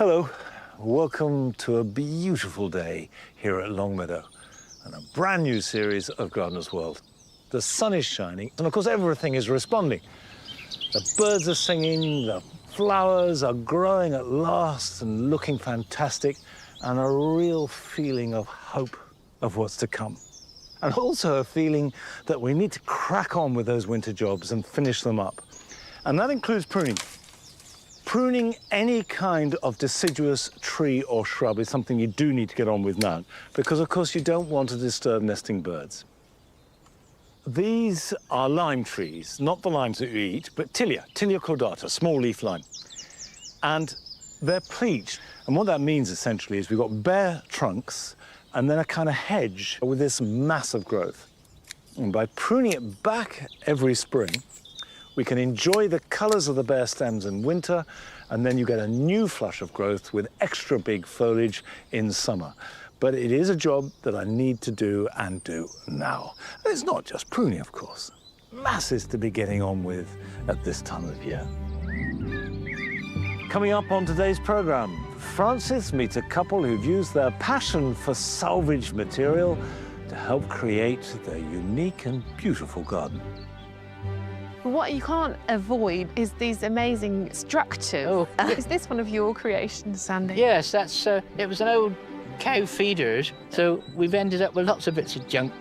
Hello, welcome to a beautiful day here at Longmeadow and a brand new series of Gardener's World. The sun is shining and of course everything is responding. The birds are singing, the flowers are growing at last and looking fantastic, and a real feeling of hope of what's to come. And also a feeling that we need to crack on with those winter jobs and finish them up. And that includes pruning. Pruning any kind of deciduous tree or shrub is something you do need to get on with now, because of course you don't want to disturb nesting birds. These are lime trees, not the limes that you eat, but Tilia cordata, small leaf lime. And they're pleached. And what that means essentially is we've got bare trunks and then a kind of hedge with this massive growth. And by pruning it back every spring, we can enjoy the colours of the bare stems in winter, and then you get a new flush of growth with extra big foliage in summer. But it is a job that I need to do and do now. And it's not just pruning, of course. Masses to be getting on with at this time of year. Coming up on today's programme, Francis meets a couple who've used their passion for salvaged material to help create their unique and beautiful garden. What you can't avoid is these amazing structures. Oh. Is this one of your creations, Sandy? Yes, that's it was an old cow feeders, so we've ended up with lots of bits of junk.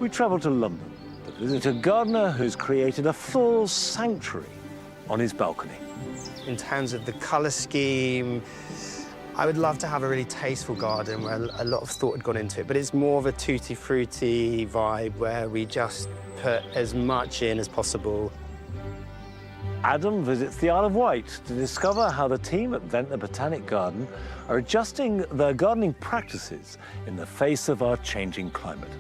We travel to London to visit a gardener who's created a full sanctuary on his balcony. In terms of the colour scheme, I would love to have a really tasteful garden where a lot of thought had gone into it, but it's more of a tutti-frutti vibe where we just put as much in as possible. Adam visits the Isle of Wight to discover how the team at Ventnor Botanic Garden are adjusting their gardening practices in the face of our changing climate.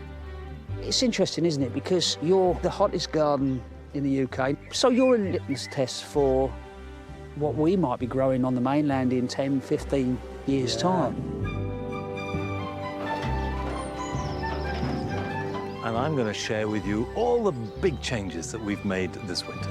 It's interesting, isn't it? Because you're the hottest garden in the UK, so you're a litmus test for what we might be growing on the mainland in 10, 15 years' time. And I'm going to share with you all the big changes that we've made this winter.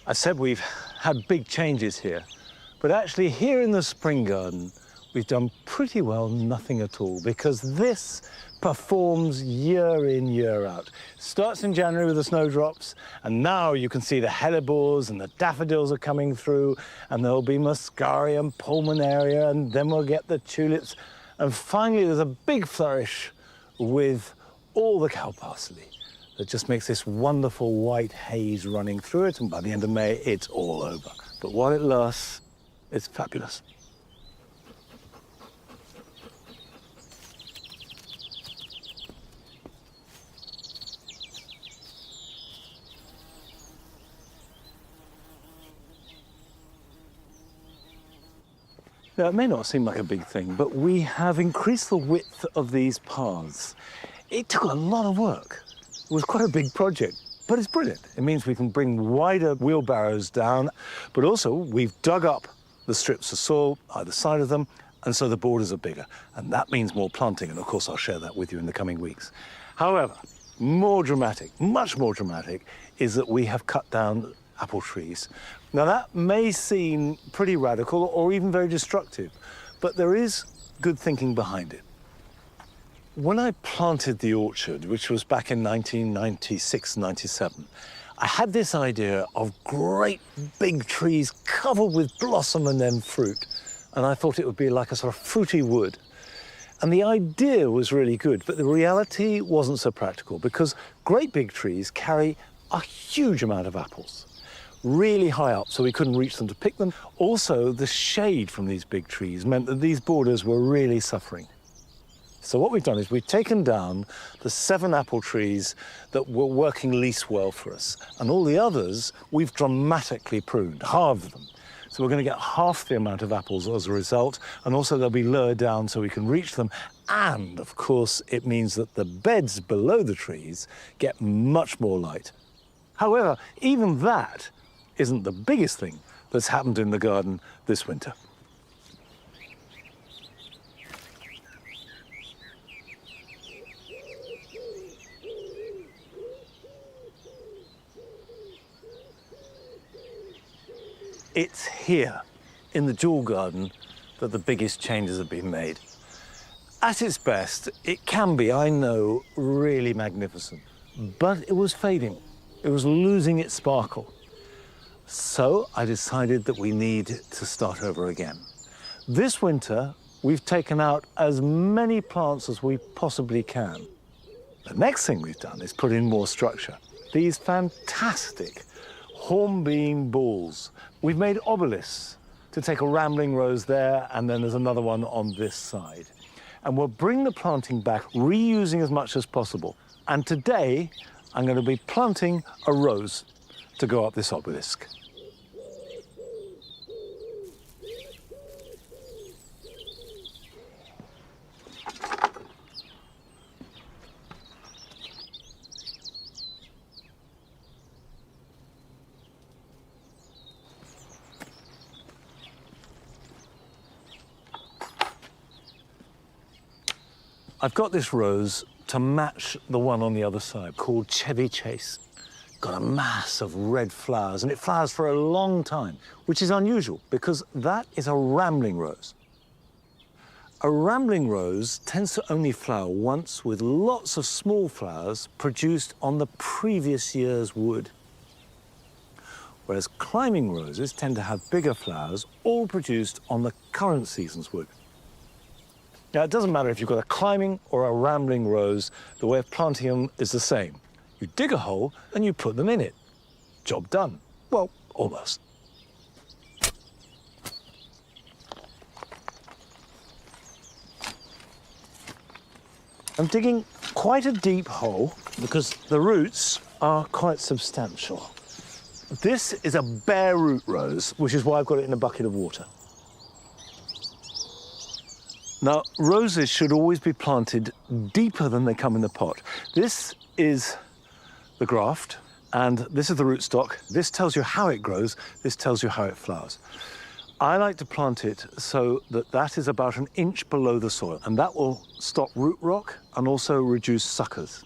I said we've had big changes here, but actually here in the spring garden, we've done pretty well nothing at all, because this performs year in, year out. Starts in January with the snowdrops, and now you can see the hellebores and the daffodils are coming through, and there'll be muscarium pulmonaria, and then we'll get the tulips. And finally, there's a big flourish with all the cow parsley that just makes this wonderful white haze running through it, and by the end of May, it's all over. But while it lasts, it's fabulous. Now, it may not seem like a big thing, but we have increased the width of these paths. It took a lot of work. It was quite a big project, but it's brilliant. It means we can bring wider wheelbarrows down, but also we've dug up the strips of soil either side of them, and so the borders are bigger. And that means more planting, and of course I'll share that with you in the coming weeks. However, more dramatic, much more dramatic, is that we have cut down apple trees. Now that may seem pretty radical or even very destructive, but there is good thinking behind it. When I planted the orchard, which was back in 1996, 97, I had this idea of great big trees covered with blossom and then fruit. And I thought it would be like a sort of fruity wood. And the idea was really good, but the reality wasn't so practical, because great big trees carry a huge amount of apples, really high up, so we couldn't reach them to pick them. Also, the shade from these big trees meant that these borders were really suffering. So what we've done is we've taken down the 7 apple trees that were working least well for us, and all the others we've dramatically pruned, halved them. So we're going to get half the amount of apples as a result, and also they'll be lower down so we can reach them. And, of course, it means that the beds below the trees get much more light. However, even that isn't the biggest thing that's happened in the garden this winter. It's here, in the jewel garden, that the biggest changes have been made. At its best, it can be, I know, really magnificent, but it was fading. It was losing its sparkle. So I decided that we need to start over again. This winter, we've taken out as many plants as we possibly can. The next thing we've done is put in more structure. These fantastic hornbeam balls. We've made obelisks to take a rambling rose there, and then there's another one on this side. And we'll bring the planting back, reusing as much as possible. And today, I'm going to be planting a rose to go up this obelisk. I've got this rose to match the one on the other side, called Chevy Chase. Got a mass of red flowers, and it flowers for a long time, which is unusual because that is a rambling rose. A rambling rose tends to only flower once with lots of small flowers produced on the previous year's wood. Whereas climbing roses tend to have bigger flowers, all produced on the current season's wood. Now, it doesn't matter if you've got a climbing or a rambling rose, the way of planting them is the same. You dig a hole and you put them in it. Job done. Well, almost. I'm digging quite a deep hole because the roots are quite substantial. This is a bare root rose, which is why I've got it in a bucket of water. Now, roses should always be planted deeper than they come in the pot. This is the graft, and this is the rootstock. This tells you how it grows. This tells you how it flowers. I like to plant it so that that is about an inch below the soil, and that will stop root rot and also reduce suckers.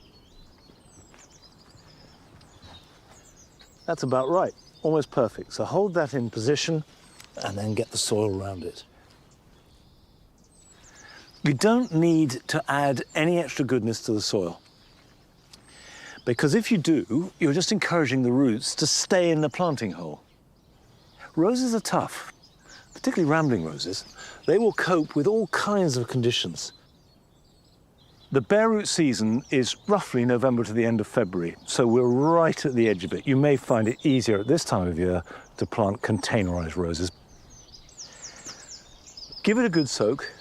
That's about right, almost perfect. So hold that in position and then get the soil around it. You don't need to add any extra goodness to the soil, because if you do, you're just encouraging the roots to stay in the planting hole. Roses are tough, particularly rambling roses. They will cope with all kinds of conditions. The bare root season is roughly November to the end of February, so we're right at the edge of it. You may find it easier at this time of year to plant containerized roses. Give it a good soak.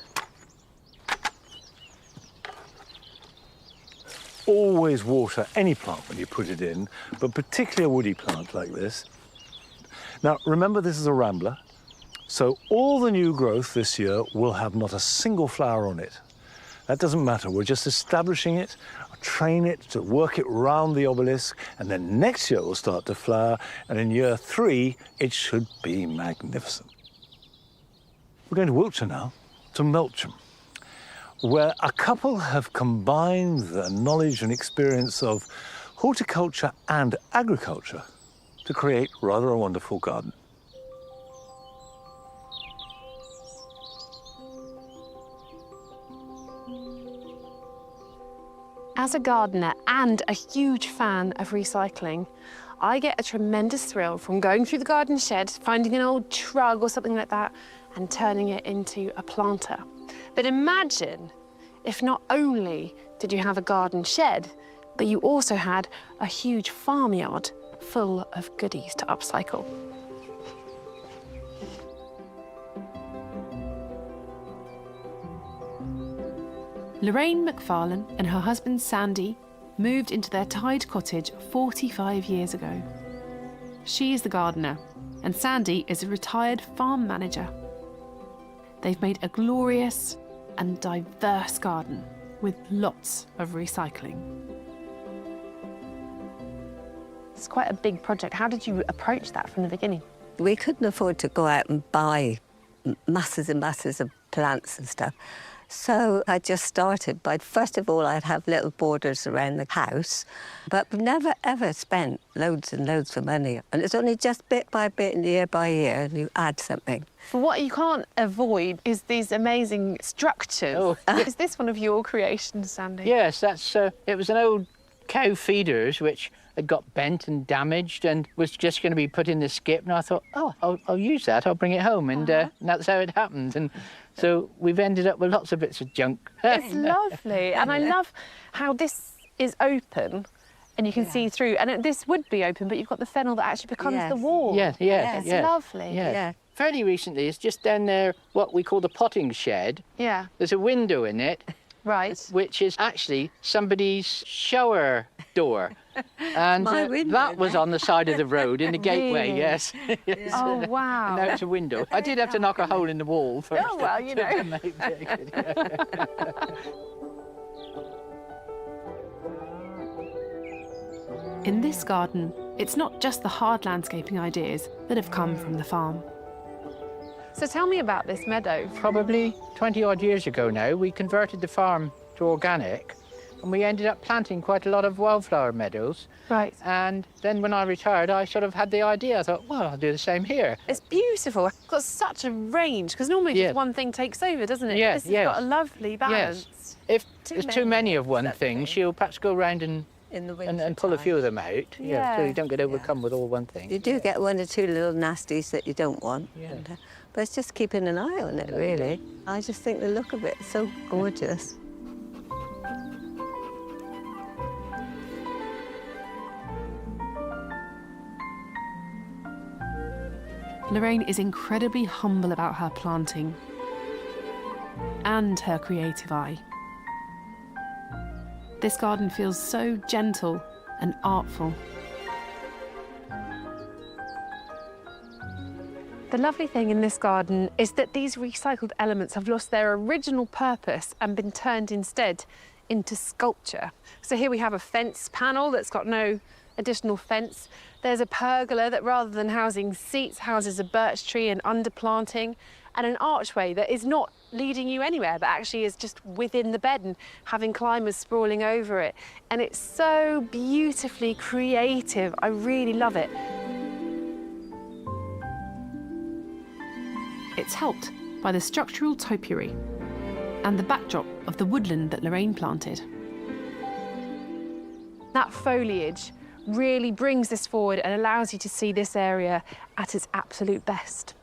Always water any plant when you put it in, but particularly a woody plant like this. Now, remember, this is a rambler, so all the new growth this year will have not a single flower on it. That doesn't matter. We're just establishing it, train it to work it round the obelisk, and then next year it will start to flower, and in year 3, it should be magnificent. We're going to Wiltshire now, to Melksham, where a couple have combined the knowledge and experience of horticulture and agriculture to create rather a wonderful garden. As a gardener and a huge fan of recycling, I get a tremendous thrill from going through the garden shed, finding an old shrub or something like that, and turning it into a planter. But imagine if not only did you have a garden shed, but you also had a huge farmyard full of goodies to upcycle. Lorraine McFarlane and her husband Sandy moved into their tied cottage 45 years ago. She is the gardener, and Sandy is a retired farm manager. They've made a glorious and diverse garden with lots of recycling. It's quite a big project. How did you approach that from the beginning? We couldn't afford to go out and buy masses and masses of plants and stuff. So I just started by, first of all, I'd have little borders around the house, but we've never, ever spent loads and loads of money. And it's only just bit by bit and year by year, and you add something. But what you can't avoid is these amazing structures. Oh. Is this one of your creations, Sandy? Yes, that's, it was an old cow feeders which had got bent and damaged and was just going to be put in the skip. And I thought, oh, I'll use that, I'll bring it home. And that's how it happened. And so we've ended up with lots of bits of junk. It's lovely. And I love how this is open and you can see through. And this would be open, but you've got the fennel that actually becomes the wall. Yes. It's lovely. Yeah. Fairly recently, it's just down there, what we call the potting shed. Yeah. There's a window in it. Right. Which is actually somebody's shower door. And My window, that was on the side of the road in the gateway, Really? yes. Oh, wow. And now it's a window. I did have to knock a hole in the wall first. Oh, well, you know. to make it, yeah. In this garden, it's not just the hard landscaping ideas that have come from the farm. So tell me about this meadow. Probably 20-odd years ago now, we converted the farm to organic, and we ended up planting quite a lot of wildflower meadows. Right. And then when I retired, I sort of had the idea. I thought, well, I'll do the same here. It's beautiful. It's got such a range, because normally just one thing takes over, doesn't it? Yes, This has got a lovely balance. Yes. If there's too many of one thing, she'll perhaps go around and pull a few of them out. Yeah. So you don't get overcome with all one thing. You do get one or two little nasties that you don't want. Yeah. But it's just keeping an eye on it, really. I just think the look of it is so gorgeous. Lorraine is incredibly humble about her planting and her creative eye. This garden feels so gentle and artful. The lovely thing in this garden is that these recycled elements have lost their original purpose and been turned instead into sculpture. So here we have a fence panel that's got no additional fence. There's a pergola that, rather than housing seats, houses a birch tree and underplanting, and an archway that is not leading you anywhere, but actually is just within the bed and having climbers sprawling over it. And it's so beautifully creative. I really love it. It's helped by the structural topiary and the backdrop of the woodland that Lorraine planted. That foliage really brings this forward and allows you to see this area at its absolute best.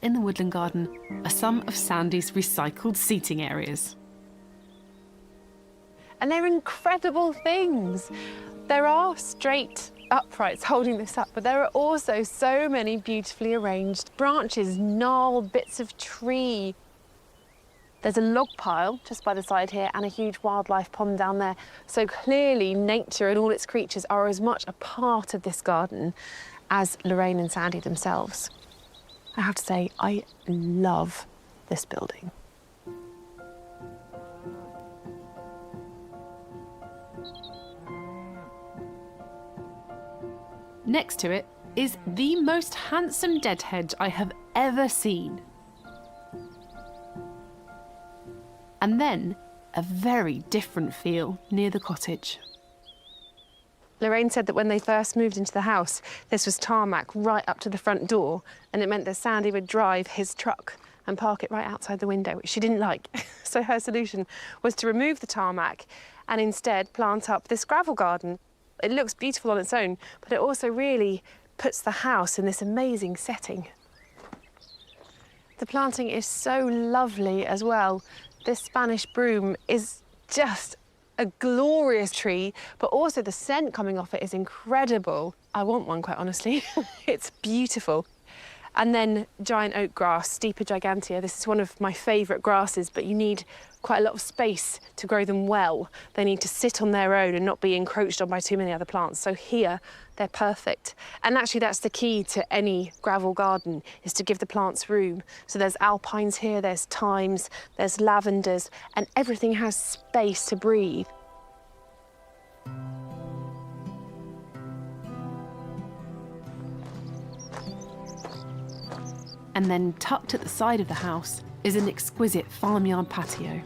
In the woodland garden are some of Sandy's recycled seating areas. And they're incredible things. There are straight uprights holding this up, but there are also so many beautifully arranged branches, gnarled bits of tree. There's a log pile just by the side here and a huge wildlife pond down there. So clearly nature and all its creatures are as much a part of this garden as Lorraine and Sandy themselves. I have to say, I love this building. Next to it is the most handsome dead hedge I have ever seen. And then a very different feel near the cottage. Lorraine said that when they first moved into the house, this was tarmac right up to the front door, and it meant that Sandy would drive his truck and park it right outside the window, which she didn't like. So her solution was to remove the tarmac and instead plant up this gravel garden. It looks beautiful on its own, but it also really puts the house in this amazing setting. The planting is so lovely as well. This Spanish broom is just a glorious tree, but also the scent coming off it is incredible. I want one, quite honestly. It's beautiful. And then giant oak grass, Steepa gigantea. This is one of my favourite grasses, but you need quite a lot of space to grow them well. They need to sit on their own and not be encroached on by too many other plants. So here, they're perfect. And actually that's the key to any gravel garden, is to give the plants room. So there's alpines here, there's thymes, there's lavenders, and everything has space to breathe. And then tucked at the side of the house is an exquisite farmyard patio.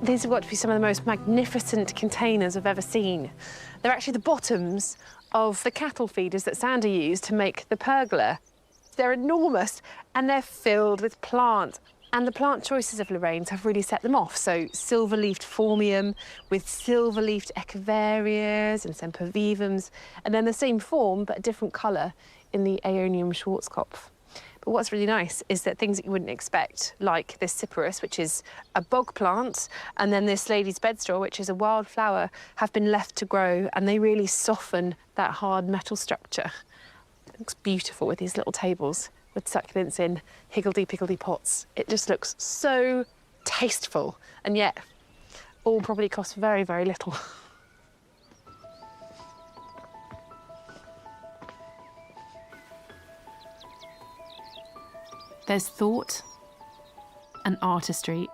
These have got to be some of the most magnificent containers I've ever seen. They're actually the bottoms of the cattle feeders that Sandy used to make the pergola. They're enormous and they're filled with plants. And the plant choices of Lorraine's have really set them off. So silver-leafed phormium with silver-leafed echeverias and sempervivums, and then the same form but a different colour in the Aeonium Schwarzkopf. But what's really nice is that things that you wouldn't expect, like this cyperus, which is a bog plant, and then this lady's bedstraw, which is a wildflower, have been left to grow, and they really soften that hard metal structure. It looks beautiful with these little tables with succulents in higgledy-piggledy pots. It just looks so tasteful, and yet all probably cost very, very little. There's thought and artistry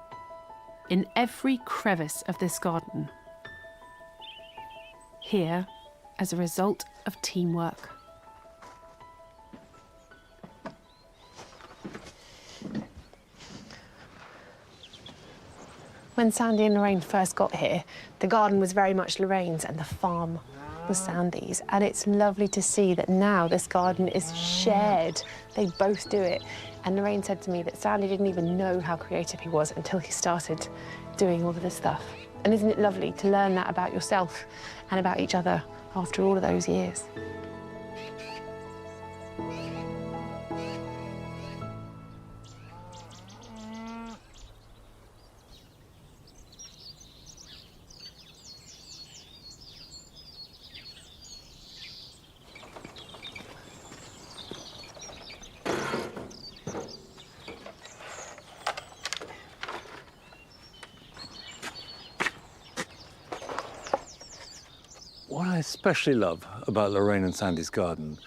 in every crevice of this garden. Here, as a result of teamwork. When Sandy and Lorraine first got here, the garden was very much Lorraine's and the farm was Sandy's. And it's lovely to see that now this garden is shared. They both do it. And Lorraine said to me that Sandy didn't even know how creative he was until he started doing all of this stuff. And isn't it lovely to learn that about yourself and about each other after all of those years? What I especially love about Lorraine and Sandy's garden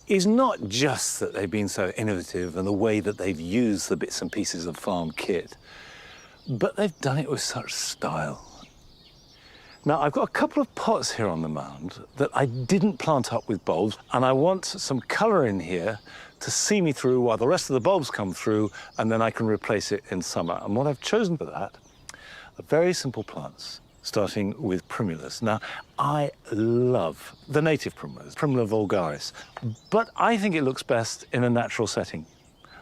is not just that they've been so innovative and the way that they've used the bits and pieces of farm kit, but they've done it with such style. Now, I've got a couple of pots here on the mound that I didn't plant up with bulbs, and I want some colour in here to see me through while the rest of the bulbs come through, and then I can replace it in summer. And what I've chosen for that are very simple plants, starting with primulas. Now, I love the native primrose, Primula vulgaris, but I think it looks best in a natural setting,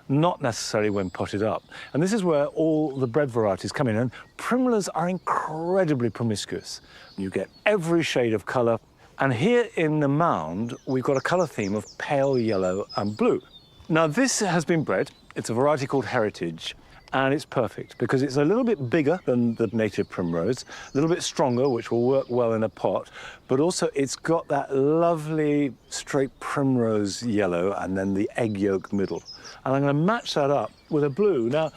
not necessarily when potted up. And this is where all the bred varieties come in, and primulas are incredibly promiscuous. You get every shade of colour, and here in the mound, we've got a colour theme of pale yellow and blue. Now, this has been bred. It's a variety called Heritage, and it's perfect because it's a little bit bigger than the native primrose, a little bit stronger, which will work well in a pot, but also it's got that lovely straight primrose yellow and then the egg yolk middle. And I'm going to match that up with a blue. Now,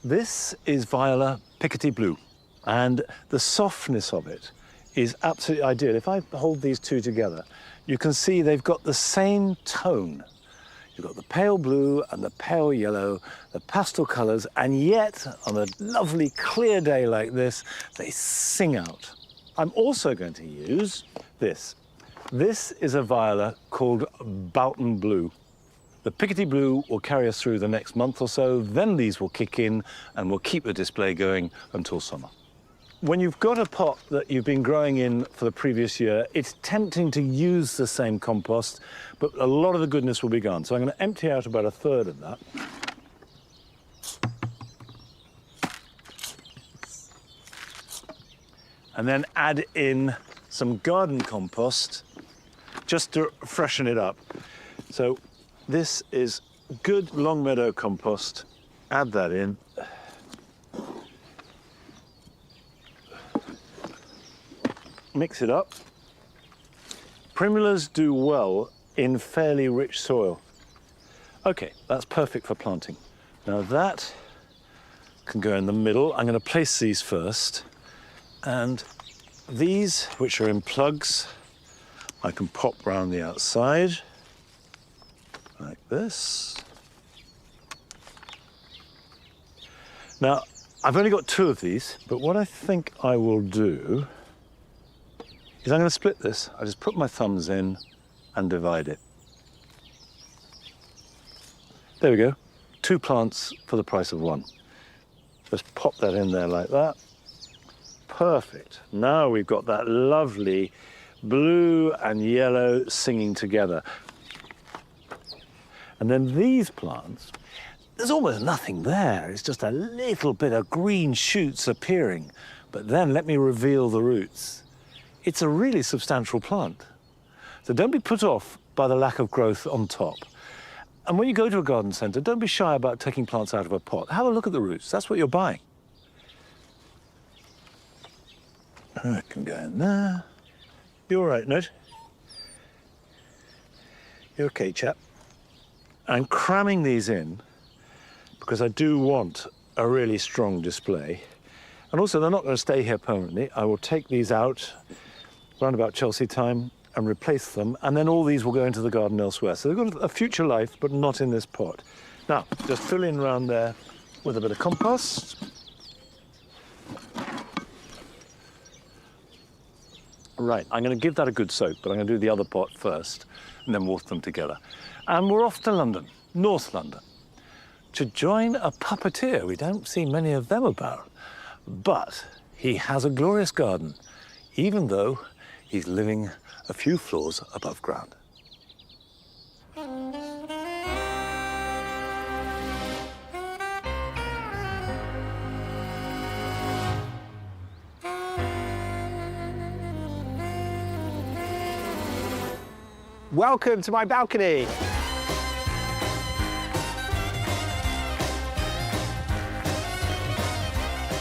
this is Viola Picardy Blue, and the softness of it is absolutely ideal. If I hold these two together, you can see they've got the same tone. You've got the pale blue and the pale yellow, the pastel colours, and yet, on a lovely clear day like this, they sing out. I'm also going to use this. This is a viola called Boughton Blue. The Picardy Blue will carry us through the next month or so, then these will kick in and we'll keep the display going until summer. When you've got a pot that you've been growing in for the previous year, it's tempting to use the same compost, but a lot of the goodness will be gone. So I'm going to empty out about a third of that. And then add in some garden compost just to freshen it up. So this is good Longmeadow compost. Add that in. Mix it up, Primulas do well in fairly rich soil. Okay, that's perfect for planting. Now that can go in the middle. I'm going to place these first. And these, which are in plugs, I can pop round the outside, like this. Now, I've only got 2 of these, but what I think I will do is I'm going to split this. I just put my thumbs in and divide it. There we go. 2 plants for the price of 1. Just pop that in there like that. Perfect. Now we've got that lovely blue and yellow singing together. And then these plants, there's almost nothing there. It's just a little bit of green shoots appearing. But then let me reveal the roots. It's a really substantial plant. So don't be put off by the lack of growth on top. And when you go to a garden centre, don't be shy about taking plants out of a pot. Have a look at the roots. That's what you're buying. I can go in there. You all right, Ned? You okay, chap? I'm cramming these in because I do want a really strong display. And also, they're not going to stay here permanently. I will take these out around about Chelsea time and replace them, and then all these will go into the garden elsewhere. So they've got a future life, but not in this pot. Now, just fill in around there with a bit of compost. Right, I'm going to give that a good soak, but I'm going to do the other pot first, and then water them together. And we're off to London, North London, to join a puppeteer. We don't see many of them about, but he has a glorious garden, even though he's living a few floors above ground. Welcome to my balcony.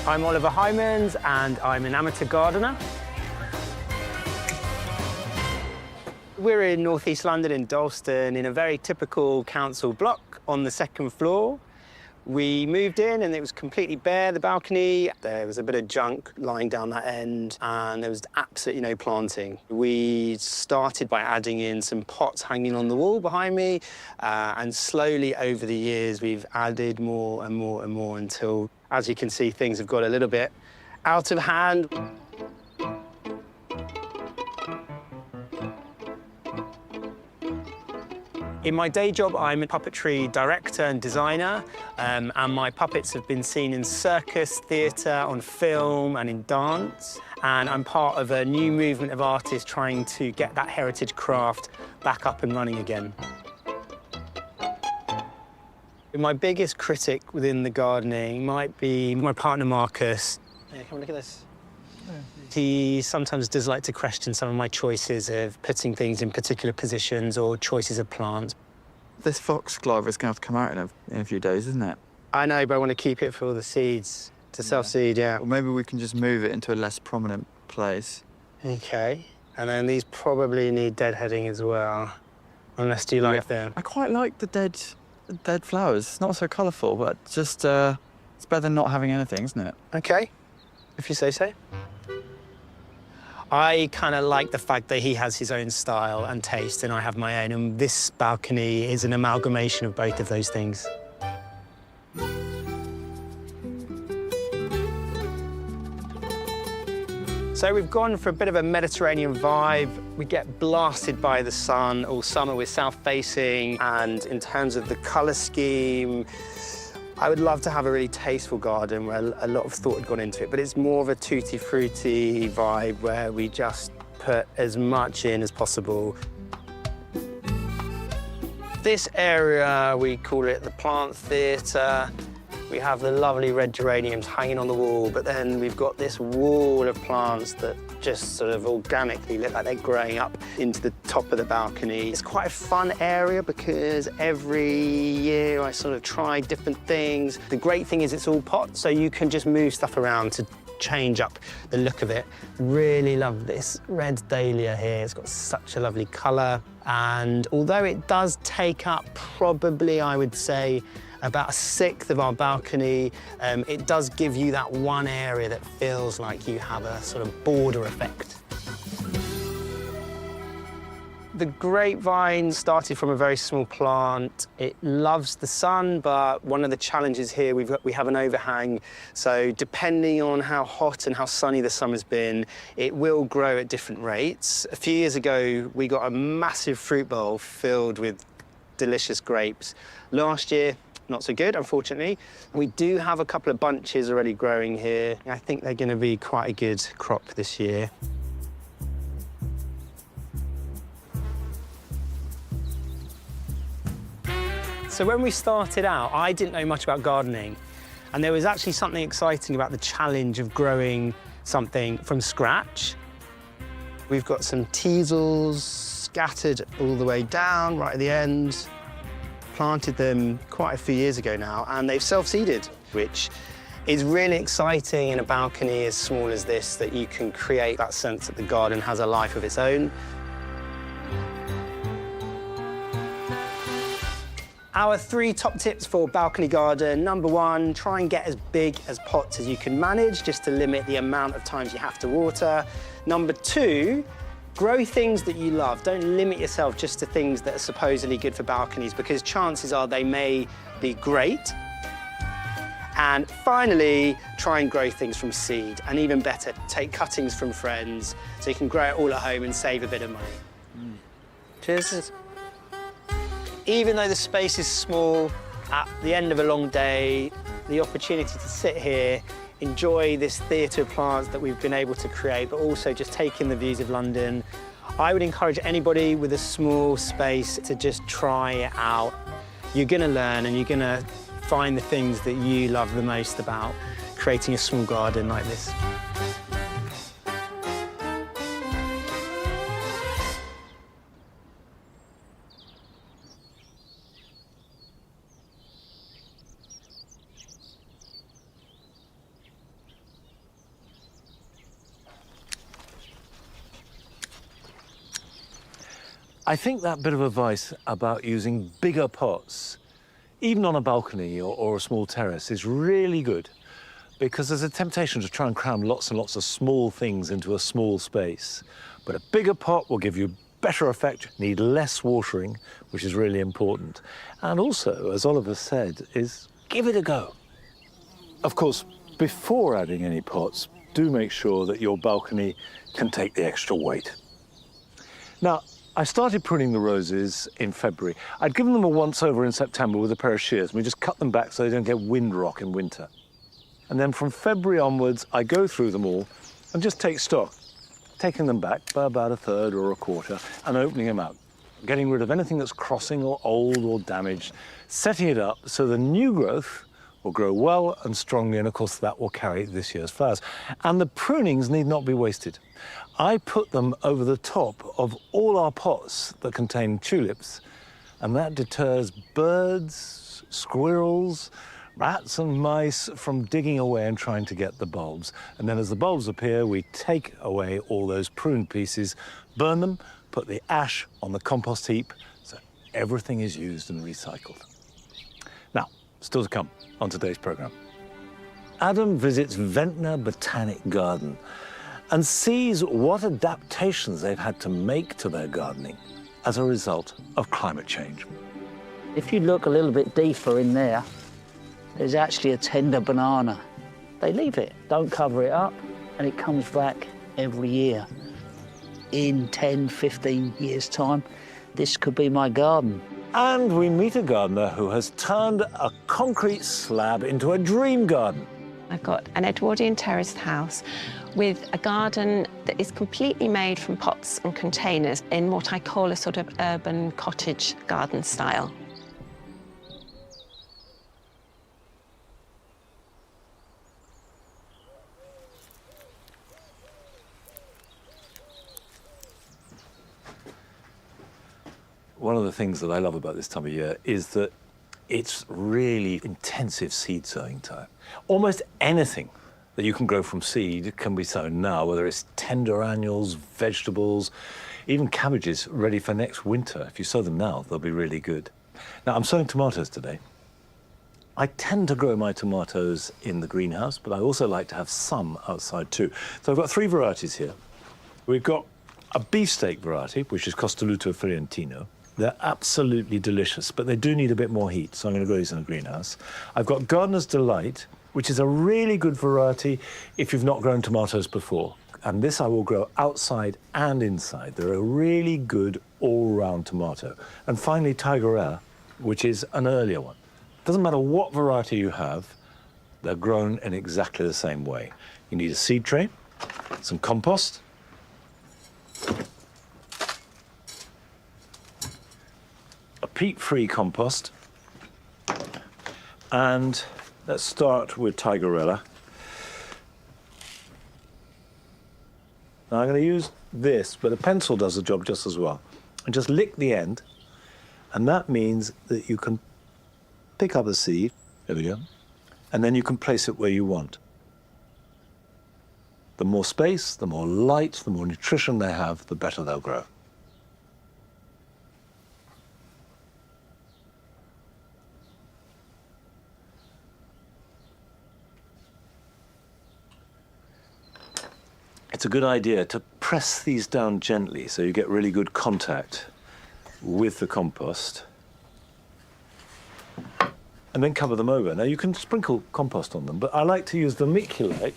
I'm Oliver Hymans and I'm an amateur gardener. We're in northeast London in Dalston in a very typical council block on the 2nd floor. We moved in and it was completely bare, the balcony. There was a bit of junk lying down that end and there was absolutely no planting. We started by adding in some pots hanging on the wall behind me and slowly over the years we've added more and more and more until, as you can see, things have got a little bit out of hand. In my day job, I'm a puppetry director and designer, and my puppets have been seen in circus, theatre, on film, and in dance. And I'm part of a new movement of artists trying to get that heritage craft back up and running again. My biggest critic within the gardening might be my partner, Marcus. Yeah, come look at this. He sometimes does like to question some of my choices of putting things in particular positions or choices of plants. This foxglove is going to have to come out in a few days, isn't it? I know, but I want to keep it for all the seeds, to self-seed, yeah. Well, maybe we can just move it into a less prominent place. OK. And then these probably need deadheading as well, unless do you like them? I quite like the dead flowers. It's not so colourful, but just it's better than not having anything, isn't it? OK, if you say so. I kind of like the fact that he has his own style and taste and I have my own, and this balcony is an amalgamation of both of those things. So we've gone for a bit of a Mediterranean vibe. We get blasted by the sun all summer. We're south-facing, and in terms of the colour scheme, I would love to have a really tasteful garden where a lot of thought had gone into it, but it's more of a tutti-frutti vibe where we just put as much in as possible. This area, we call it the plant theatre. We have the lovely red geraniums hanging on the wall, but then we've got this wall of plants that just sort of organically look like they're growing up into the top of the balcony. It's quite a fun area because every year I sort of try different things. The great thing is it's all pots, so you can just move stuff around to change up the look of it. Really love this red dahlia here. It's got such a lovely colour. And although it does take up probably, I would say, about 1/6 of our balcony, it does give you that one area that feels like you have a sort of border effect. The grapevine started from a very small plant. It loves the sun, but one of the challenges here, we have an overhang. So depending on how hot and how sunny the summer's been, it will grow at different rates. A few years ago, we got a massive fruit bowl filled with delicious grapes. Last year, not so good, unfortunately. We do have a couple of bunches already growing here. I think they're going to be quite a good crop this year. So when we started out, I didn't know much about gardening, and there was actually something exciting about the challenge of growing something from scratch. We've got some teasels scattered all the way down, right at the end. Planted them quite a few years ago now, and they've self-seeded, which is really exciting in a balcony as small as this, that you can create that sense that the garden has a life of its own. Our 3 top tips for balcony garden. Number 1, try and get as big as pots as you can manage, just to limit the amount of times you have to water. Number 2, grow things that you love. Don't limit yourself just to things that are supposedly good for balconies, because chances are they may be great. And finally, try and grow things from seed. And even better, take cuttings from friends so you can grow it all at home and save a bit of money. Cheers. Even though the space is small, at the end of a long day, the opportunity to sit here, enjoy this theatre of plants that we've been able to create, but also just take in the views of London. I would encourage anybody with a small space to just try it out. You're going to learn, and you're going to find the things that you love the most about creating a small garden like this. I think that bit of advice about using bigger pots, even on a balcony or a small terrace, is really good, because there's a temptation to try and cram lots and lots of small things into a small space. But a bigger pot will give you better effect, need less watering, which is really important. And also, as Oliver said, is give it a go. Of course, before adding any pots, do make sure that your balcony can take the extra weight. Now, I started pruning the roses in February. I'd given them a once-over in September with a pair of shears, and we just cut them back so they don't get windrock in winter. And then from February onwards, I go through them all and just take stock, taking them back by about 1/3 or 1/4 and opening them out, getting rid of anything that's crossing or old or damaged, setting it up so the new growth will grow well and strongly, and of course that will carry this year's flowers. And the prunings need not be wasted. I put them over the top of all our pots that contain tulips, and that deters birds, squirrels, rats and mice from digging away and trying to get the bulbs. And then as the bulbs appear, we take away all those pruned pieces, burn them, put the ash on the compost heap, so everything is used and recycled. Now, still to come on today's programme. Adam visits Ventnor Botanic Garden and sees what adaptations they've had to make to their gardening as a result of climate change. If you look a little bit deeper in there, there's actually a tender banana. They leave it, don't cover it up, and it comes back every year. In 10, 15 years' time, this could be my garden. And we meet a gardener who has turned a concrete slab into a dream garden. I've got an Edwardian terraced house with a garden that is completely made from pots and containers in what I call a sort of urban cottage garden style. One of the things that I love about this time of year is that it's really intensive seed sowing time. Almost anything that you can grow from seed can be sown now, whether it's tender annuals, vegetables, even cabbages ready for next winter. If you sow them now, they'll be really good. Now, I'm sowing tomatoes today. I tend to grow my tomatoes in the greenhouse, but I also like to have some outside too. So I've got 3 varieties here. We've got a beefsteak variety, which is Costoluto Fiorentino. They're absolutely delicious, but they do need a bit more heat, so I'm going to grow these in the greenhouse. I've got Gardener's Delight, which is a really good variety if you've not grown tomatoes before. And this I will grow outside and inside. They're a really good all-round tomato. And finally, Tigerella, which is an earlier one. Doesn't matter what variety you have, they're grown in exactly the same way. You need a seed tray, some compost, a peat-free compost, and let's start with Tigerella. Now I'm going to use this, but a pencil does the job just as well. And just lick the end, and that means that you can pick up the seed, there we go, and then you can place it where you want. The more space, the more light, the more nutrition they have, the better they'll grow. It's a good idea to press these down gently so you get really good contact with the compost. And then cover them over. Now, you can sprinkle compost on them, but I like to use vermiculite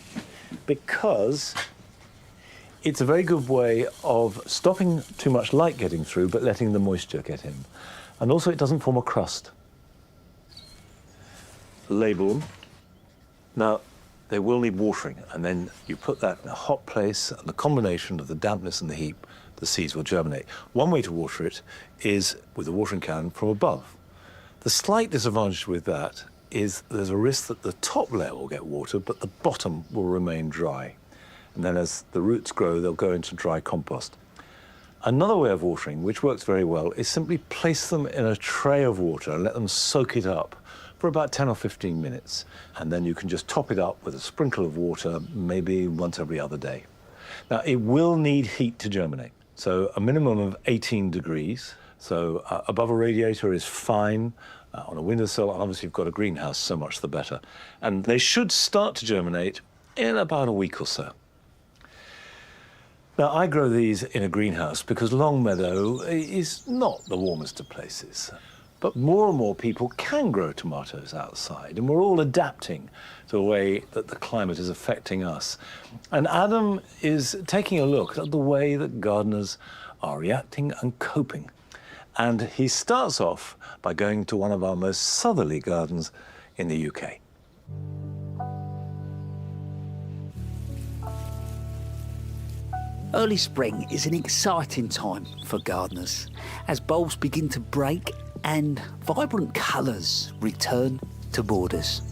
because it's a very good way of stopping too much light getting through, but letting the moisture get in. And also, it doesn't form a crust. Label them. Now, they will need watering, and then you put that in a hot place, and the combination of the dampness and the heat, the seeds will germinate. One way to water it is with a watering can from above. The slight disadvantage with that is there's a risk that the top layer will get watered, but the bottom will remain dry. And then as the roots grow, they'll go into dry compost. Another way of watering, which works very well, is simply place them in a tray of water and let them soak it up for about 10 or 15 minutes. And then you can just top it up with a sprinkle of water, maybe once every other day. Now, it will need heat to germinate, so a minimum of 18 degrees. So above a radiator is fine, on a windowsill, and obviously you've got a greenhouse, so much the better. And they should start to germinate in about a week or so. Now, I grow these in a greenhouse because Longmeadow is not the warmest of places. But more and more people can grow tomatoes outside, and we're all adapting to the way that the climate is affecting us. And Adam is taking a look at the way that gardeners are reacting and coping. And he starts off by going to one of our most southerly gardens in the UK. Early spring is an exciting time for gardeners as bulbs begin to break and vibrant colours return to borders.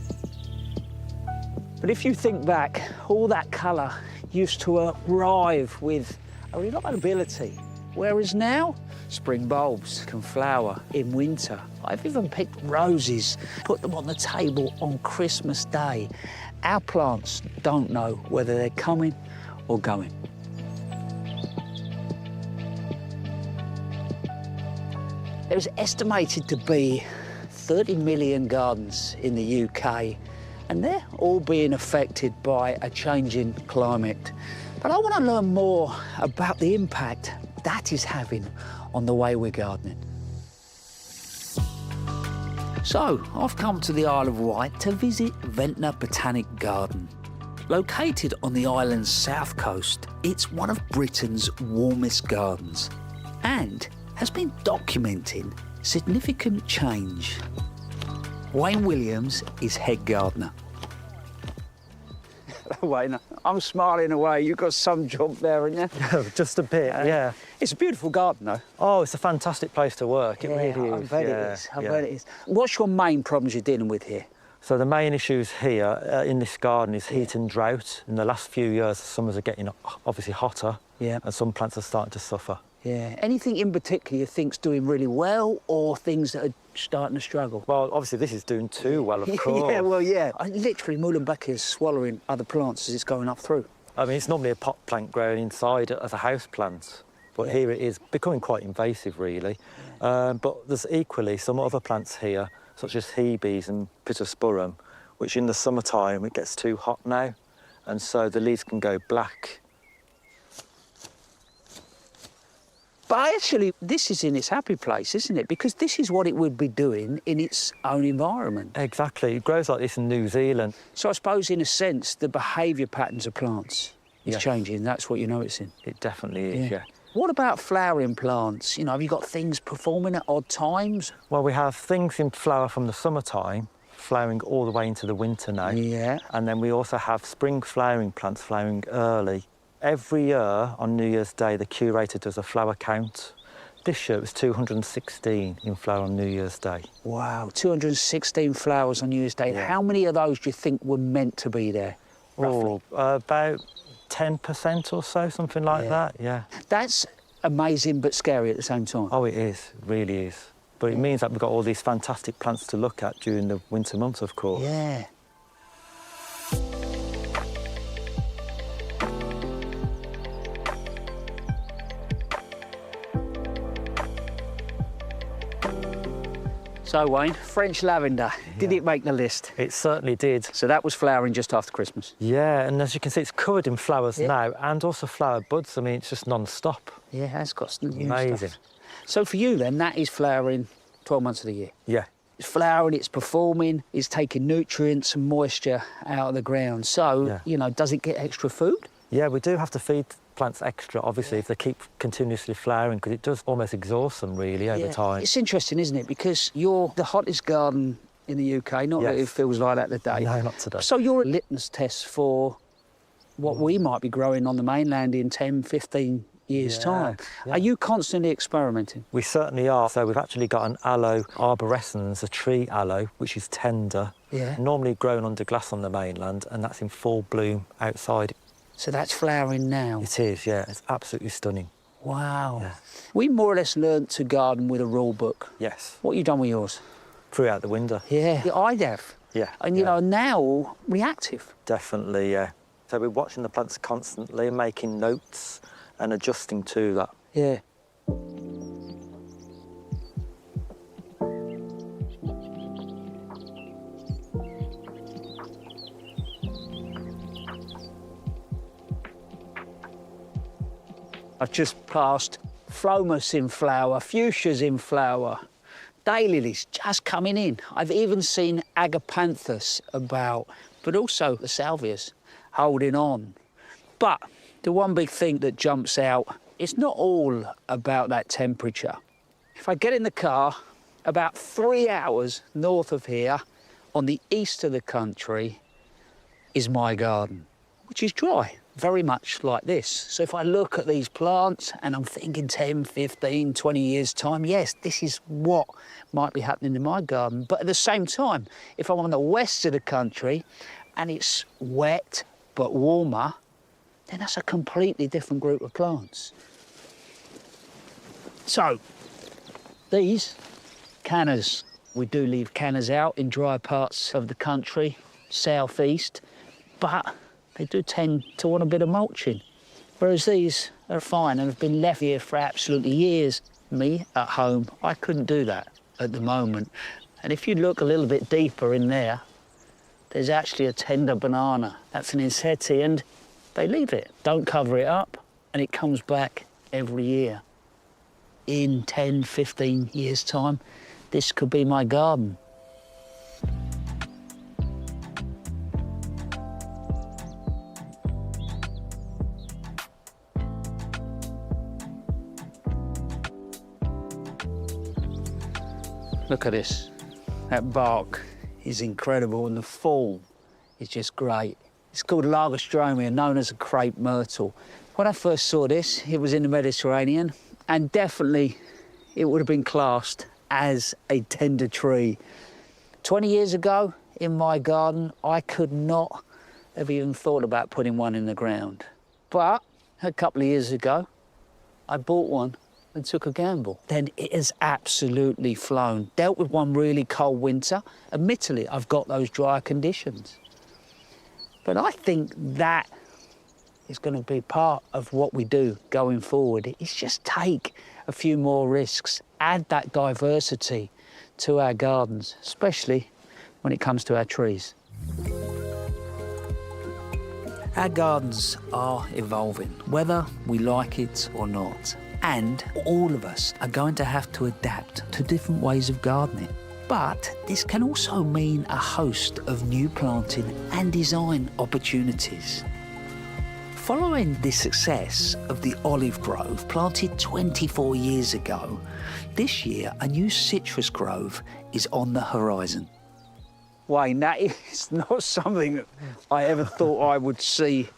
But if you think back, all that colour used to arrive with a reliability, whereas now, spring bulbs can flower in winter. I've even picked roses, put them on the table on Christmas Day. Our plants don't know whether they're coming or going. There's estimated to be 30 million gardens in the UK, and they're all being affected by a changing climate. But I want to learn more about the impact that is having on the way we're gardening. So, I've come to the Isle of Wight to visit Ventnor Botanic Garden. Located on the island's south coast, it's one of Britain's warmest gardens and has been documenting significant change. Wayne Williams is head gardener. Wayne, I'm smiling away. You've got some job there, haven't you? Just a bit, yeah. It's a beautiful garden, though. Oh, it's a fantastic place to work. It really is. I bet it is. I bet it is. What's your main problems you're dealing with here? So the main issues here in this garden is heat and drought. In the last few years, the summers are getting obviously hotter, and some plants are starting to suffer. Yeah. Anything in particular you think's doing really well, or things that are starting to struggle? Well, obviously this is doing too well, of course. Yeah, well, yeah. Literally, Muhlenbeck is swallowing other plants as it's going up through. I mean, it's normally a pot plant growing inside as a house plant, but here it is becoming quite invasive, really. But there's equally some other plants here, such as Hebes and pittosporum, which in the summertime it gets too hot now, and so the leaves can go black. But actually, this is in its happy place, isn't it? Because this is what it would be doing in its own environment. Exactly. It grows like this in New Zealand. So I suppose, in a sense, the behaviour patterns of plants is changing. That's what you're noticing. It definitely is, yeah. What about flowering plants? You know, have you got things performing at odd times? Well, we have things in flower from the summertime, flowering all the way into the winter now. Yeah. And then we also have spring flowering plants flowering early. Every year on New Year's Day, the curator does a flower count. This year it was 216 in flower on New Year's Day. Wow, 216 flowers on New Year's Day. Yeah. How many of those do you think were meant to be there, roughly? About 10% or so, something like that, yeah. That's amazing but scary at the same time. Oh, it is, really is. But it means that we've got all these fantastic plants to look at during the winter months, of course. Yeah. So, Wayne, French lavender, did it make the list? It certainly did. So that was flowering just after Christmas? Yeah, and as you can see, it's covered in flowers now, and also flower buds. I mean, it's just non-stop. Yeah, it has got some new Amazing. stuff. So for you, then, that is flowering 12 months of the year? Yeah. It's flowering, it's performing, it's taking nutrients and moisture out of the ground. So, you know, does it get extra food? Yeah, we do have to feed plants extra, obviously, if they keep continuously flowering, because it does almost exhaust them, really, over time. It's interesting, isn't it? Because you're the hottest garden in the UK, not that it feels like that today. No, not today. So you're a litmus test for what we might be growing on the mainland in 10, 15 years' time. Are you constantly experimenting? We certainly are. So we've actually got an aloe arborescens, a tree aloe, which is tender, normally grown under glass on the mainland, and that's in full bloom outside. So that's flowering now? It is, yeah. It's absolutely stunning. Wow. Yeah. We more or less learnt to garden with a rule book. Yes. What have you done with yours? Threw out the window. Yeah, I'd have. Yeah. And, you know, now reactive. Definitely, yeah. So we're watching the plants constantly, making notes and adjusting to that. Yeah. I've just passed phlomis in flower, fuchsias in flower, daylilies just coming in. I've even seen agapanthus about, but also the salvias holding on. But the one big thing that jumps out, it's not all about that temperature. If I get in the car, about 3 hours north of here, on the east of the country, is my garden, which is dry. Very much like this. So if I look at these plants and I'm thinking 10, 15, 20 years' time, yes, this is what might be happening in my garden. But at the same time, if I'm on the west of the country and it's wet but warmer, then that's a completely different group of plants. So, these cannas, we do leave cannas out in dry parts of the country, southeast, but they do tend to want a bit of mulching, whereas these are fine and have been left here for absolutely years. Me, at home, I couldn't do that at the moment. And if you look a little bit deeper in there, there's actually a tender banana. That's an inseti, and they leave it. Don't cover it up, and it comes back every year. In 10, 15 years' time, this could be my garden. Look at this. That bark is incredible, and the fall is just great. It's called Lagerstromia, known as a crepe myrtle. When I first saw this, it was in the Mediterranean, and definitely it would have been classed as a tender tree. 20 years ago, in my garden, I could not have even thought about putting one in the ground. But a couple of years ago, I bought one and took a gamble. Then it has absolutely flown. Dealt with one really cold winter. Admittedly, I've got those drier conditions. But I think that is going to be part of what we do going forward. It's just take a few more risks, add that diversity to our gardens, especially when it comes to our trees. Our gardens are evolving, whether we like it or not. And all of us are going to have to adapt to different ways of gardening. But this can also mean a host of new planting and design opportunities. Following the success of the olive grove planted 24 years ago, this year a new citrus grove is on the horizon. Wayne, that is not something that I ever thought I would see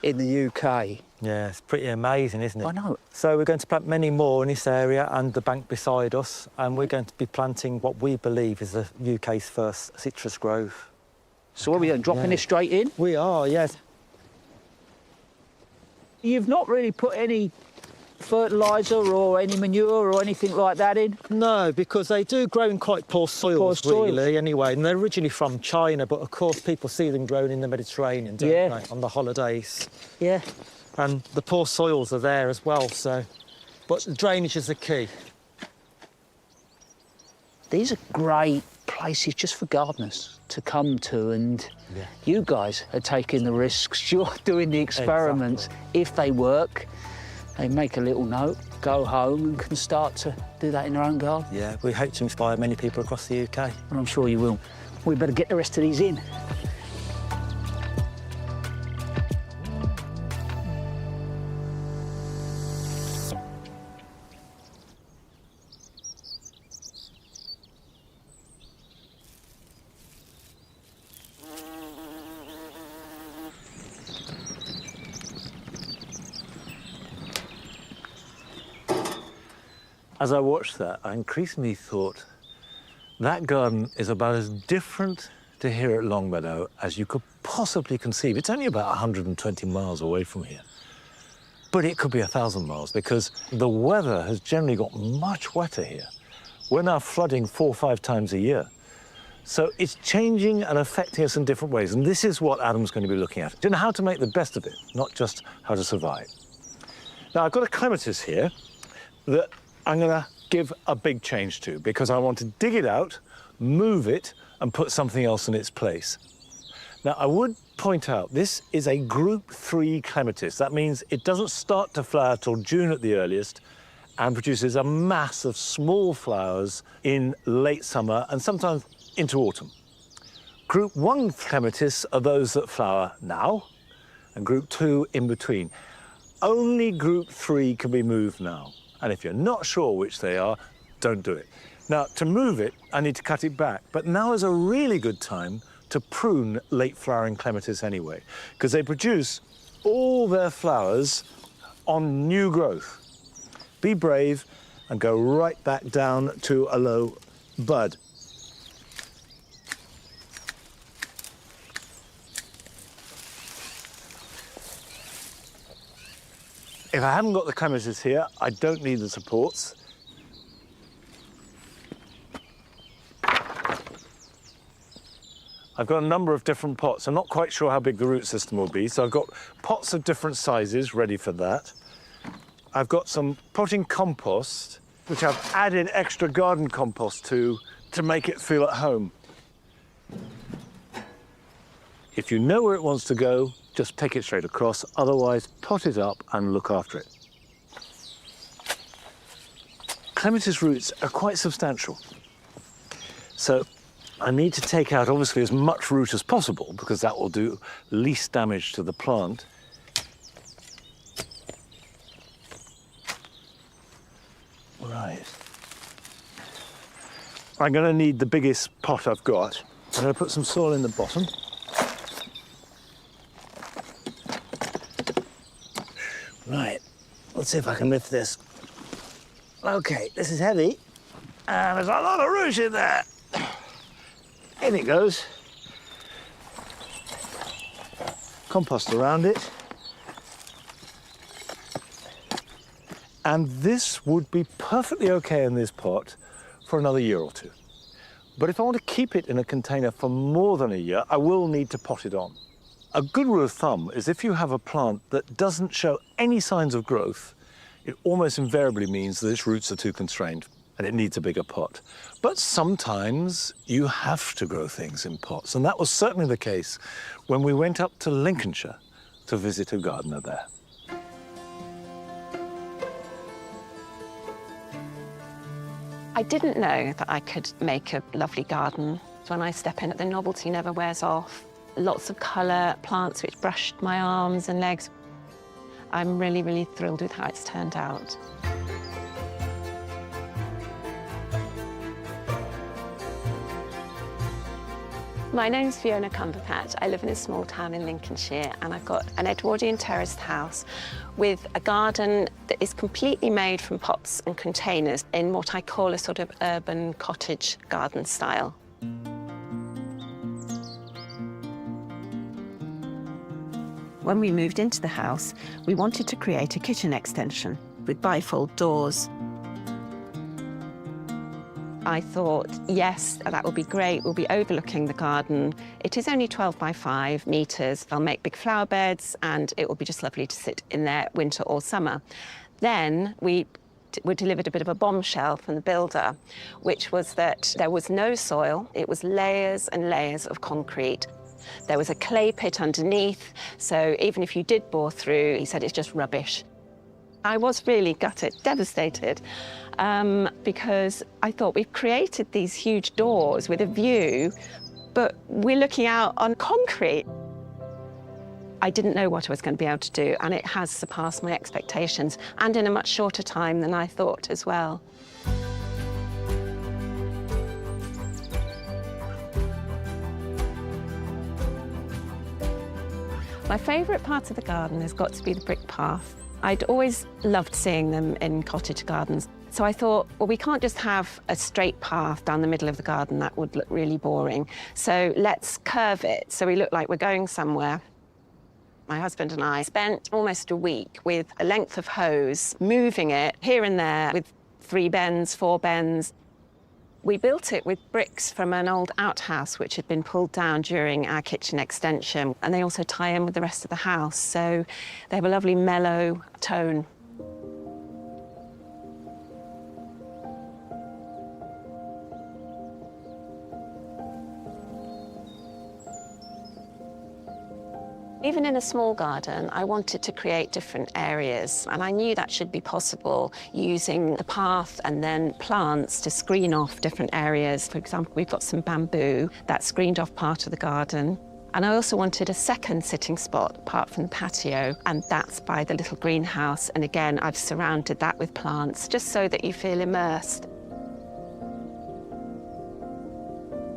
in the UK. Yeah, it's pretty amazing, isn't it? I know. So we're going to plant many more in this area and the bank beside us, and we're going to be planting what we believe is the UK's first citrus grove. So what are we doing, dropping this straight in? We are, yes. You've not really put any fertiliser or any manure or anything like that in? No, because they do grow in quite poor soils, really, anyway. And they're originally from China, but of course people see them grown in the Mediterranean, don't they, on the holidays. Yeah. And the poor soils are there as well, so... But the drainage is the key. These are great places just for gardeners to come to, and you guys are taking the risks. You're doing the experiments. Exactly. If they work, they make a little note, go home and can start to do that in their own garden. Yeah, we hope to inspire many people across the UK. And I'm sure you will. We better get the rest of these in. As I watched that, I increasingly thought that garden is about as different to here at Longmeadow as you could possibly conceive. It's only about 120 miles away from here. But it could be 1,000 miles because the weather has generally got much wetter here. We're now flooding 4 or 5 times a year. So it's changing and affecting us in different ways. And this is what Adam's going to be looking at. You know, how to make the best of it, not just how to survive. Now, I've got a clematis here that I'm going to give a big change to because I want to dig it out, move it, and put something else in its place. Now, I would point out this is a group 3 clematis. That means it doesn't start to flower till June at the earliest and produces a mass of small flowers in late summer and sometimes into autumn. Group 1 clematis are those that flower now, and group 2 in between. Only group 3 can be moved now. And if you're not sure which they are, don't do it. Now, to move it, I need to cut it back. But now is a really good time to prune late-flowering clematis anyway, because they produce all their flowers on new growth. Be brave and go right back down to a low bud. If I haven't got the clematis here, I don't need the supports. I've got a number of different pots. I'm not quite sure how big the root system will be, so I've got pots of different sizes ready for that. I've got some potting compost, which I've added extra garden compost to make it feel at home. If you know where it wants to go, just take it straight across, otherwise pot it up and look after it. Clematis roots are quite substantial. So I need to take out obviously as much root as possible because that will do least damage to the plant. Right. I'm going to need the biggest pot I've got. I'm going to put some soil in the bottom. Right, let's see if I can lift this. Okay, this is heavy, and there's a lot of root in there. In it goes. Compost around it. And this would be perfectly okay in this pot for another year or two. But if I want to keep it in a container for more than a year, I will need to pot it on. A good rule of thumb is if you have a plant that doesn't show any signs of growth, it almost invariably means that its roots are too constrained and it needs a bigger pot. But sometimes you have to grow things in pots, and that was certainly the case when we went up to Lincolnshire to visit a gardener there. I didn't know that I could make a lovely garden. When I step in, the novelty never wears off. Lots of colour, plants which brushed my arms and legs. I'm really, really thrilled with how it's turned out. My name's Fiona Cumberpatch. I live in a small town in Lincolnshire, and I've got an Edwardian terraced house with a garden that is completely made from pots and containers in what I call a sort of urban cottage garden style. When we moved into the house, we wanted to create a kitchen extension with bifold doors. I thought, yes, that will be great. We'll be overlooking the garden. It is only 12 by 5 metres. I'll make big flower beds, and it will be just lovely to sit in there winter or summer. Then we were delivered a bit of a bombshell from the builder, which was that there was no soil. It was layers and layers of concrete. There was a clay pit underneath, so even if you did bore through, he said it's just rubbish. I was really gutted, devastated, because I thought we've created these huge doors with a view, but we're looking out on concrete. I didn't know what I was going to be able to do, and it has surpassed my expectations, and in a much shorter time than I thought as well. My favourite part of the garden has got to be the brick path. I'd always loved seeing them in cottage gardens. So I thought, well, we can't just have a straight path down the middle of the garden. That would look really boring. So let's curve it so we look like we're going somewhere. My husband and I spent almost a week with a length of hose, moving it here and there with 3 bends, 4 bends. We built it with bricks from an old outhouse which had been pulled down during our kitchen extension, and they also tie in with the rest of the house, so they have a lovely mellow tone. Even in a small garden, I wanted to create different areas, and I knew that should be possible using the path and then plants to screen off different areas. For example, we've got some bamboo that screened off part of the garden. And I also wanted a second sitting spot apart from the patio, and that's by the little greenhouse. And again, I've surrounded that with plants just so that you feel immersed.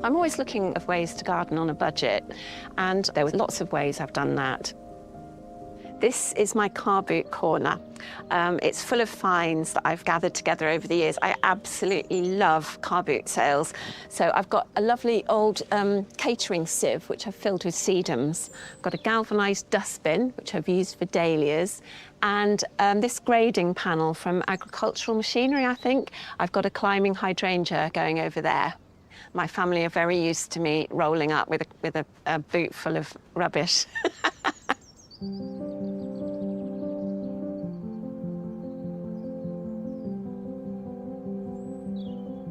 I'm always looking of ways to garden on a budget, and there were lots of ways I've done that. This is my car boot corner. It's full of finds that I've gathered together over the years. I absolutely love car boot sales. So I've got a lovely old catering sieve, which I've filled with sedums. I've got a galvanised dustbin, which I've used for dahlias, and this grading panel from agricultural machinery, I think. I've got a climbing hydrangea going over there. My family are very used to me rolling up with a boot full of rubbish.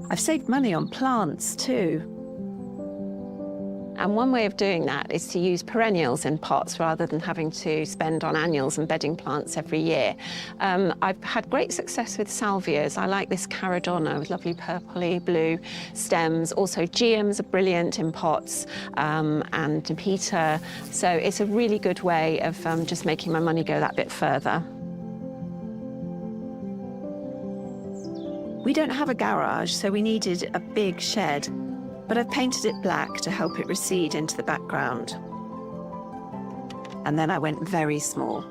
I've saved money on plants too. And one way of doing that is to use perennials in pots rather than having to spend on annuals and bedding plants every year. I've had great success with salvias. I like this caradonna with lovely purpley blue stems. Also, geums are brilliant in pots, and Peter. So it's a really good way of just making my money go that bit further. We don't have a garage, so we needed a big shed. But I've painted it black to help it recede into the background. And then I went very small.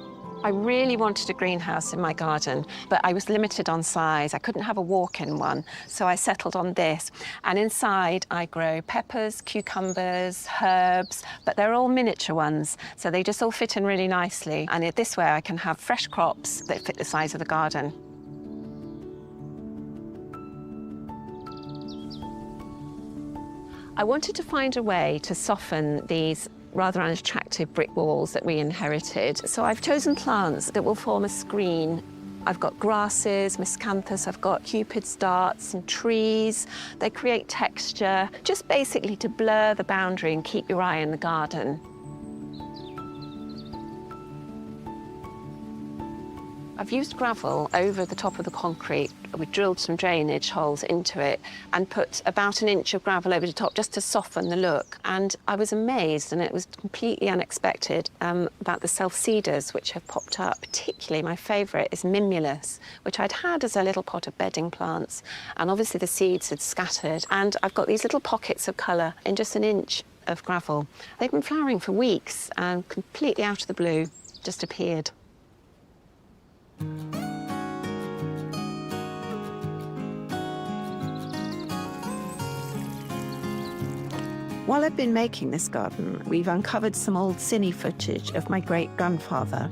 I really wanted a greenhouse in my garden, but I was limited on size. I couldn't have a walk-in one, so I settled on this. And inside I grow peppers, cucumbers, herbs, but they're all miniature ones, so they just all fit in really nicely. And this way I can have fresh crops that fit the size of the garden. I wanted to find a way to soften these rather unattractive brick walls that we inherited. So I've chosen plants that will form a screen. I've got grasses, miscanthus, I've got cupid's darts and trees. They create texture, just basically to blur the boundary and keep your eye in the garden. I've used gravel over the top of the concrete. We drilled some drainage holes into it and put about 1 inch of gravel over the top just to soften the look. And I was amazed, and it was completely unexpected, about the self-seeders which have popped up. Particularly my favourite is mimulus, which I'd had as a little pot of bedding plants. And obviously the seeds had scattered. And I've got these little pockets of colour in just 1 inch of gravel. They've been flowering for weeks and completely out of the blue, just appeared. While I've been making this garden, we've uncovered some old cine footage of my great-grandfather.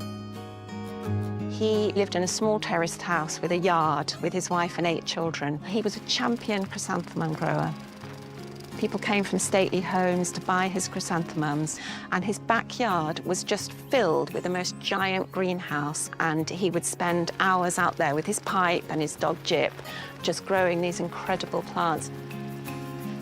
He lived in a small terraced house with a yard with his wife and 8 children. He was a champion chrysanthemum grower. People came from stately homes to buy his chrysanthemums, and his backyard was just filled with the most giant greenhouse, and he would spend hours out there with his pipe and his dog Jip, just growing these incredible plants.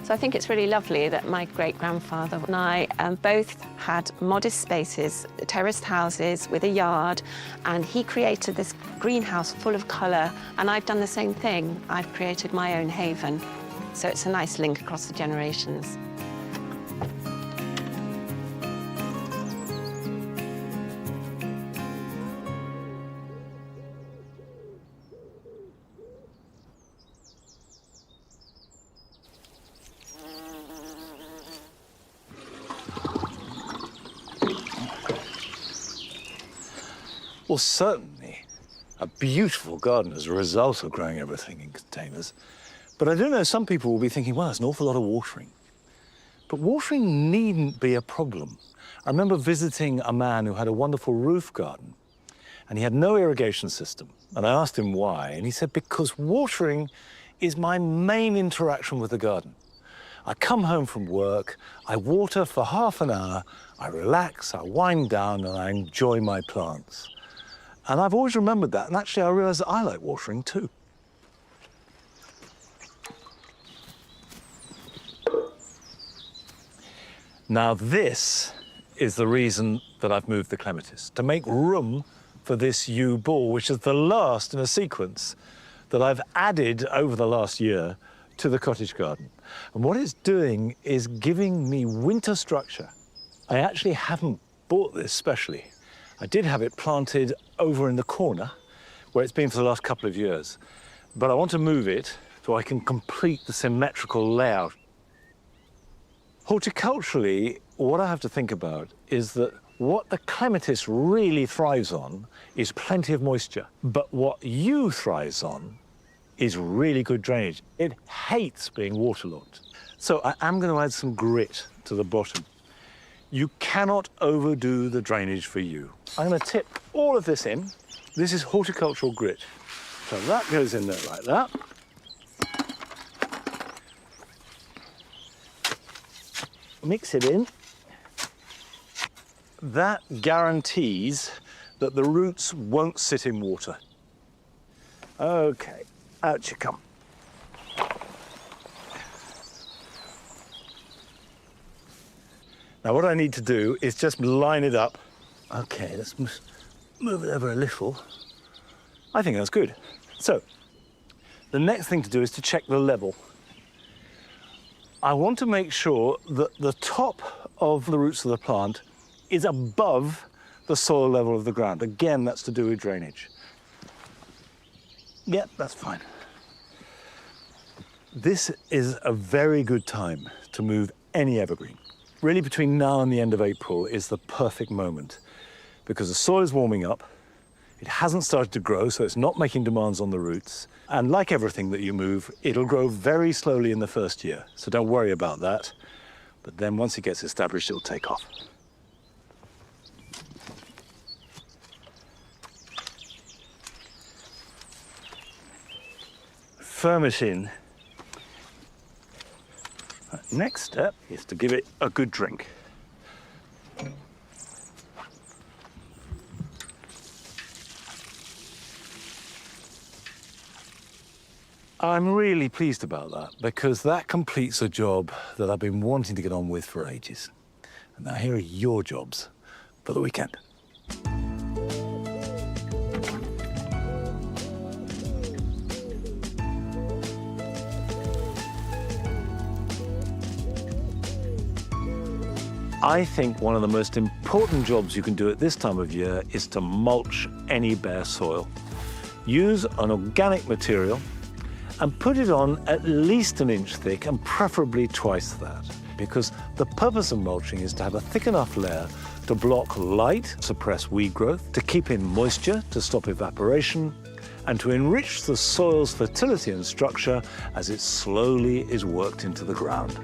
So I think it's really lovely that my great-grandfather and I both had modest spaces, terraced houses with a yard, and he created this greenhouse full of colour, and I've done the same thing. I've created my own haven. So it's a nice link across the generations. Well, certainly a beautiful garden as a result of growing everything in containers. But I do know some people will be thinking, well, it's an awful lot of watering. But watering needn't be a problem. I remember visiting a man who had a wonderful roof garden, and he had no irrigation system. And I asked him why, and he said, because watering is my main interaction with the garden. I come home from work, I water for half an hour, I relax, I wind down, and I enjoy my plants. And I've always remembered that, and actually I realized that I like watering too. Now this is the reason that I've moved the clematis, to make room for this yew ball, which is the last in a sequence that I've added over the last year to the cottage garden. And what it's doing is giving me winter structure. I actually haven't bought this specially. I did have it planted over in the corner, where it's been for the last couple of years. But I want to move it so I can complete the symmetrical layout. Horticulturally, what I have to think about is that what the clematis really thrives on is plenty of moisture. But what yew thrives on is really good drainage. It hates being waterlogged. So I am going to add some grit to the bottom. You cannot overdo the drainage for yew. I'm going to tip all of this in. This is horticultural grit. So that goes in there like that. Mix it in. That guarantees that the roots won't sit in water. Okay, out you come. Now what I need to do is just line it up. Okay, let's move it over a little. I think that's good. So, the next thing to do is to check the level. I want to make sure that the top of the roots of the plant is above the soil level of the ground. Again, that's to do with drainage. Yep, that's fine. This is a very good time to move any evergreen. Really, between now and the end of April is the perfect moment because the soil is warming up, it hasn't started to grow, so it's not making demands on the roots. And like everything that you move, it'll grow very slowly in the first year, so don't worry about that. But then once it gets established, it'll take off. Firm it in. Next step is to give it a good drink. I'm really pleased about that because that completes a job that I've been wanting to get on with for ages. And now here are your jobs for the weekend. I think one of the most important jobs you can do at this time of year is to mulch any bare soil. Use an organic material and put it on at least an inch thick and preferably twice that, because the purpose of mulching is to have a thick enough layer to block light, suppress weed growth, to keep in moisture, to stop evaporation, and to enrich the soil's fertility and structure as it slowly is worked into the ground.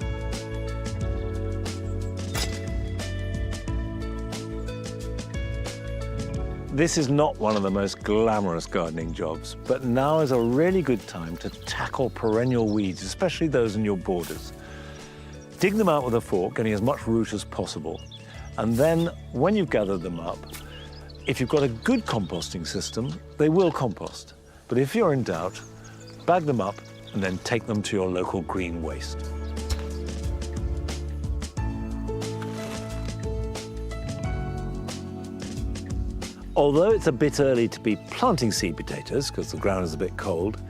This is not one of the most glamorous gardening jobs, but now is a really good time to tackle perennial weeds, especially those in your borders. Dig them out with a fork, getting as much root as possible. And then, when you've gathered them up, if you've got a good composting system, they will compost. But if you're in doubt, bag them up and then take them to your local green waste. Although it's a bit early to be planting seed potatoes because the ground is a bit cold,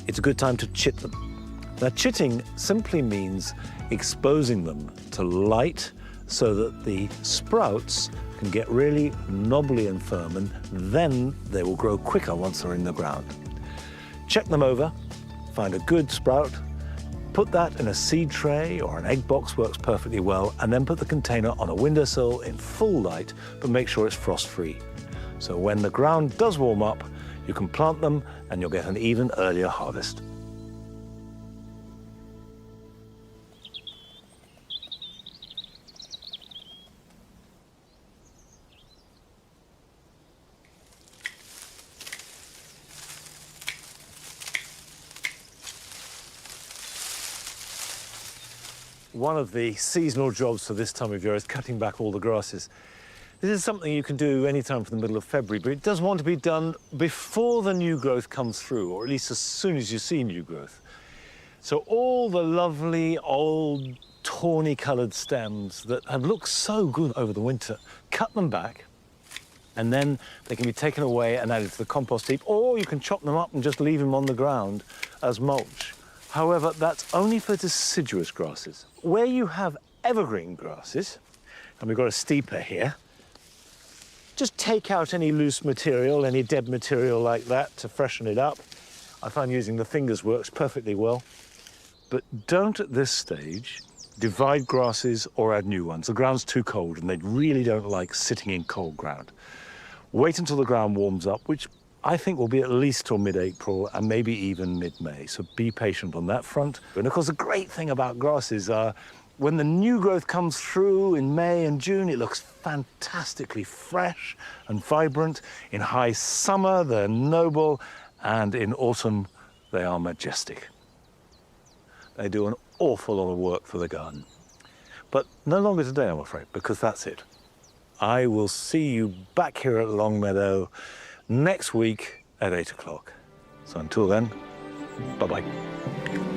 it's a good time to chit them. Now, chitting simply means exposing them to light so that the sprouts can get really knobbly and firm, and then they will grow quicker once they're in the ground. Check them over, find a good sprout, put that in a seed tray or an egg box, works perfectly well, and then put the container on a windowsill in full light, but make sure it's frost-free. So when the ground does warm up, you can plant them and you'll get an even earlier harvest. One of the seasonal jobs for this time of year is cutting back all the grasses. This is something you can do any time from the middle of February, but it does want to be done before the new growth comes through, or at least as soon as you see new growth. So all the lovely old tawny-coloured stems that have looked so good over the winter, cut them back, and then they can be taken away and added to the compost heap, or you can chop them up and just leave them on the ground as mulch. However, that's only for deciduous grasses. Where you have evergreen grasses, and we've got a steeper here, just take out any loose material, any dead material like that to freshen it up. I find using the fingers works perfectly well. But don't at this stage divide grasses or add new ones. The ground's too cold and they really don't like sitting in cold ground. Wait until the ground warms up, which I think will be at least till mid-April and maybe even mid-May. So be patient on that front. And of course, the great thing about grasses are when the new growth comes through in May and June, it looks fantastically fresh and vibrant. In high summer, they're noble, and in autumn, they are majestic. They do an awful lot of work for the garden. But no longer today, I'm afraid, because that's it. I will see you back here at Longmeadow next week at 8 o'clock. So until then, bye-bye.